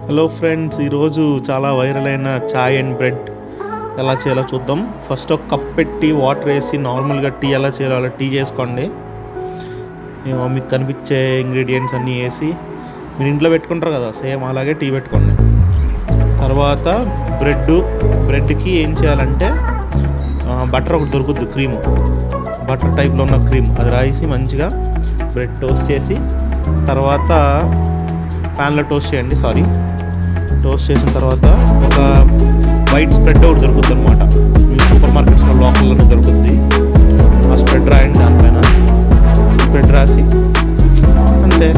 Hello friends, ఈరోజు చాలా viral అయిన చాయ్ అండ్ బ్రెడ్ ఎలా చేయాలో చూద్దాం. ఫస్ట్ ఒక కప్ పెట్టి వాటర్ వేసి నార్మల్గా టీ ఎలా చేయాలో అలా టీ చేసుకోండి. మీకు కనిపించే ఇంగ్రీడియంట్స్ అన్నీ వేసి మీరు ఇంట్లో పెట్టుకుంటారు కదా, సేమ్ అలాగే టీ పెట్టుకోండి. తర్వాత బ్రెడ్కి ఏం చేయాలంటే బటర్ ఒకటి దొరుకుద్ది, క్రీమ్, బటర్ టైప్లో ఉన్న క్రీమ్ అది రాసి మంచిగా బ్రెడ్ టోస్ట్ చేసి తర్వాత ప్యాన్లో టోస్ట్ చేయండి. టోస్ట్ చేసిన తర్వాత ఒక వైట్ స్ప్రెడ్ ఒకటి దొరుకుతుంది అనమాట. మీ సూపర్ మార్కెట్స్లో లోకల్లోనే దొరుకుతుంది. ఆ స్ప్రెడ్ రాయండి, దానిపైన స్ప్రెడ్ రాసి అంతే.